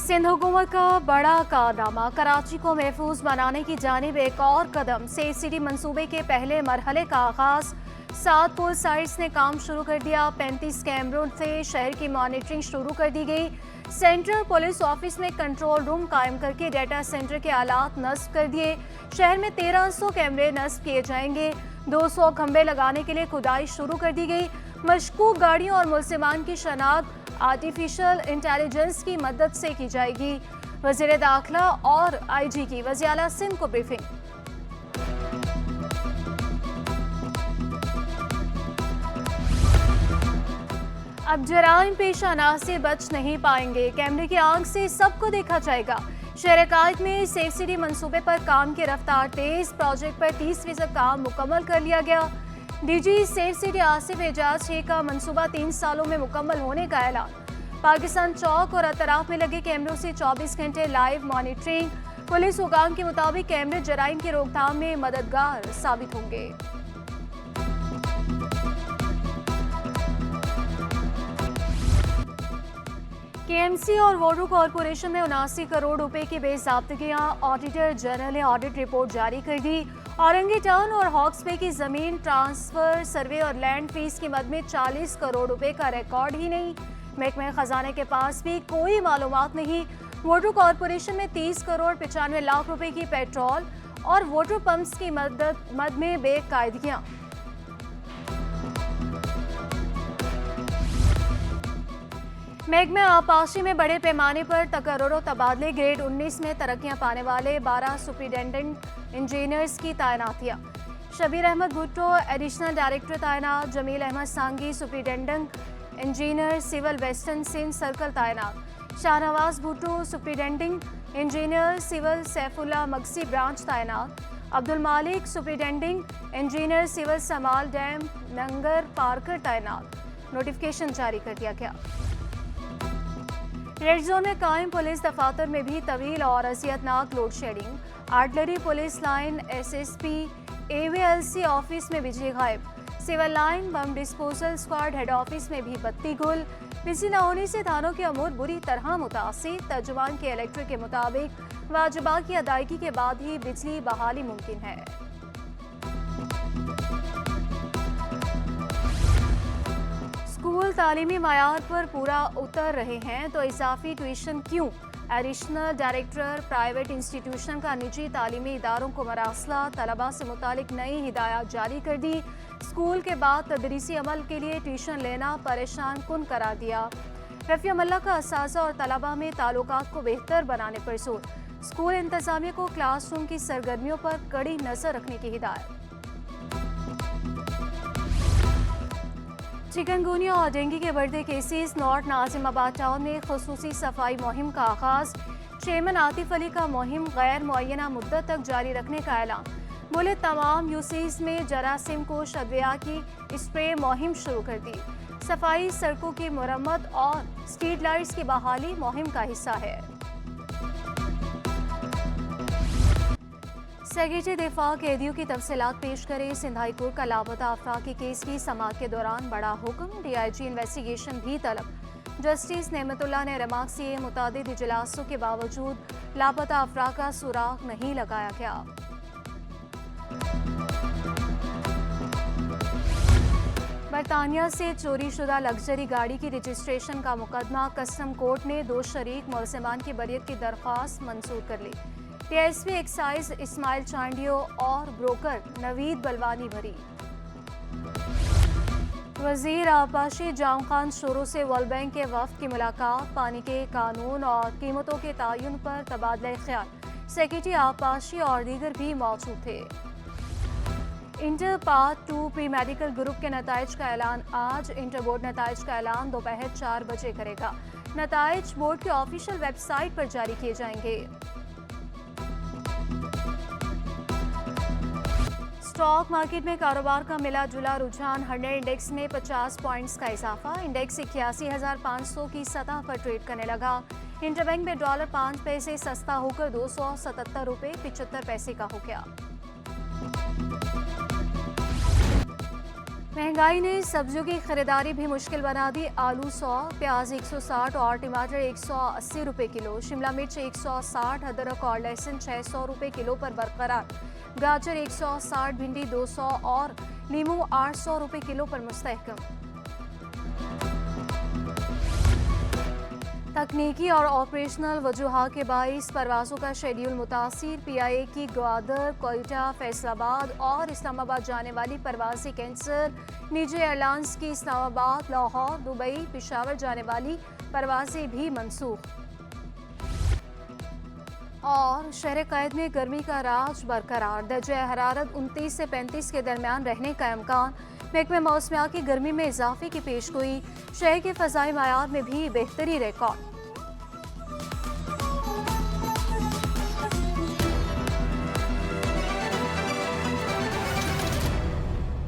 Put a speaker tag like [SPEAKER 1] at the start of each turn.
[SPEAKER 1] सिंध हुकूमत का बड़ा कारनामा, कराची को महफूज बनाने की जानिब एक और कदम। सेफ सिटी मंसूबे के पहले मरहले का आगाज। 7 पुल साइट्स ने काम शुरू कर दिया। 35 कैमरों से शहर की मॉनिटरिंग शुरू कर दी गई। सेंट्रल पुलिस ऑफिस में कंट्रोल रूम कायम करके डाटा सेंटर के आलात नस्ब कर दिए। शहर में 1300 कैमरे नस्ब किए जाएंगे। 200 खंबे लगाने के लिए खुदाई शुरू कर दी गई। मशकूक गाड़ियों और मुलजिमान की शनाख्त आर्टिफिशियल इंटेलिजेंस की मदद से की जाएगी। वज़ीर दाखिला और IG की वज़ीर आला सिंध को ब्रीफिंग। अब जराइम पेशा से बच नहीं पाएंगे। कैमरे की आंख से सबको देखा जाएगा। शहर कायद में सेफ सिटी मंसूबे पर काम की रफ्तार तेज। प्रोजेक्ट पर 30% काम मुकम्मल कर लिया गया। DG safe city Asif Ejaz Sheikh का मंसूबा 3 सालों में मुकम्मल होने का ऐलान। पाकिस्तान चौक और अतराफ में लगे कैमरों से 24 घंटे लाइव मॉनिटरिंग। पुलिस हुकाम के मुताबिक कैमरे जराइम की रोकथाम में मददगार साबित होंगे। KMC और वाटर कॉरपोरेशन में 79 करोड़ रुपए की बेज़ाब्तगियां। ऑडिटर जनरल ने ऑडिट रिपोर्ट जारी कर दी। औरंगी टाउन और हॉक्स पे की जमीन ट्रांसफर, सर्वे और लैंड फीस की मद में 40 करोड़ रुपए का रिकॉर्ड ही नहीं। महकमे खजाने के पास भी कोई मालूमात नहीं। वाटर कॉरपोरेशन में 30 करोड़ 95 लाख रुपए की पेट्रोल और वाटर पंप्स की मद में बेकायदगियां। महकमे आबपाशी में बड़े पैमाने पर तकर्रुर तबादले। ग्रेड 19 में तरक्कियां पाने वाले 12 सुपरिटेंडेंट इंजीनियर्स की तैनातियां। शबीर अहमद भुट्टो एडिशनल डायरेक्टर तैनात। Jamil Ahmed Sangi superintendent engineer civil western Sindh circle तैनात। Shahnawaz Bhutto superintending engineer civil Saifullah Magsi branch तैनात। Abdul Malik superintending engineer civil Samal dam Nangar Parkar तैनात। नोटिफिकेशन जारी कर दिया गया। रेड जोन में कायम पुलिस दफातर में भी तवील और अजियतनाक load shedding. Artillery police line, SSP, AVLC office में बिजली गायब। Civil line, bomb disposal squad head office में भी बत्ती गुल। बिजली न होने से थानों के अमूर बुरी तरह मुतासिर। तर्जुमान के इलेक्ट्रिक के मुताबिक वाजिबात की अदायगी के बाद ही बिजली बहाली मुमकिन है। स्कूल तालीमी मयार पर पूरा उतर रहे हैं तो इजाफी ट्यूशन क्यों? एडिशनल डायरेक्टर प्राइवेट इंस्टीट्यूशन का निजी तालीमी इदारों को मरासला। तलबा से मुतालिक नई हिदायत जारी कर दी। स्कूल के बाद तदरीसी अमल के लिए ट्यूशन लेना परेशान कुन करार दिया। रफ़ी अमल्ला का असातिज़ा और तलबा में ताल्लुकात को बेहतर बनाने पर जोर। स्कूल इंतजामिया को क्लासरूम की सरगर्मियों पर कड़ी नजर रखने की हिदायत। चिकनगुनिया और डेंगू के बढ़ते केसेस। नॉर्थ नाजिमाबाद टाउन में खुसूसी सफाई मुहिम का आगाज। चेयरमैन आतिफ अली का मुहिम गैर मुअय्यना मुद्दत तक जारी रखने का ऐलान। बोले तमाम यूसीज में जरासीम को अदविया की स्प्रे मुहिम शुरू कर दी। सफाई, सड़कों की मुरम्मत और स्ट्रीट लाइट्स की बहाली मुहिम का हिस्सा है। सेक्रेटरी दिफा कैदियों की तफसीलात पेश करे। सिंध हाई कोर्ट का लापता अफराद के केस की समाअत के दौरान बड़ा हुक्म। DIG इन्वेस्टिगेशन भी तलब। जस्टिस नेमतुल्लाह ने रिमार्क किए मुतादिद इजलासों के बावजूद लापता अफराद का सुराग नहीं लगाया गया। बरतानिया से चोरी शुदा लग्जरी गाड़ी की रजिस्ट्रेशन का मुकदमा। कस्टम कोर्ट ने 2 शरीक मुलजिमान की बरियत की दरख्वास्त मंजूर कर ली। TSP एक्साइज इस्माइल चांडियो और ब्रोकर नवीद बलवानी भरी। वजीर आबपाशी जाम खान शोरों से वर्ल्ड बैंक के वफ्द की मुलाकात। पानी के कानून और कीमतों के तयन पर तबादला ख्याल। सेक्रेटरी आबपाशी और दीगर भी मौजूद थे। Inter part 2 pre medical group के नताइज का ऐलान आज। इंटर बोर्ड नताइज का ऐलान दोपहर 4 बजे करेगा। नताइज बोर्ड के ऑफिशियल वेबसाइट पर जारी किए जाएंगे। स्टॉक मार्केट में कारोबार का मिला जुला रुझान। 100 इंडेक्स में 50 पॉइंट्स का इजाफा। इंडेक्स 81,500 की सतह पर ट्रेड करने लगा। इंटरबैंक में डॉलर 5 पैसे सस्ता होकर 277 रुपये 75 पैसे का हो गया। महंगाई ने सब्जियों की खरीदारी भी मुश्किल बना दी। आलू 100, प्याज 160 और टमाटर 180 रुपए किलो, शिमला मिर्च 160, अदरक और लहसुन 600 रुपए किलो पर बरकरार, गाजर 160, भिंडी 200 और नींबू 800 रुपए किलो पर मुस्तहकम। तकनीकी और ऑपरेशनल वजूहात के बाईस परवाज़ों का शेड्यूल मुतासिर। PIA की ग्वादर, कोयटा, फैसलाबाद और इस्लामाबाद जाने वाली परवाज़ें कैंसर। निजी एयरलाइंस की इस्लामाबाद, लाहौर, दुबई, पेशावर जाने वाली परवाज़ें भी मनसूख। और शहर कैद में गर्मी का राज बरकरार, दर्जे हरारत 29 से 35 के दरमियान रहने का इम्कान। महकमे मौसमियात की गर्मी में इजाफे की पेशगोई, शहर के फ़ज़ाई मायार में भी बेहतरी रिकॉर्ड।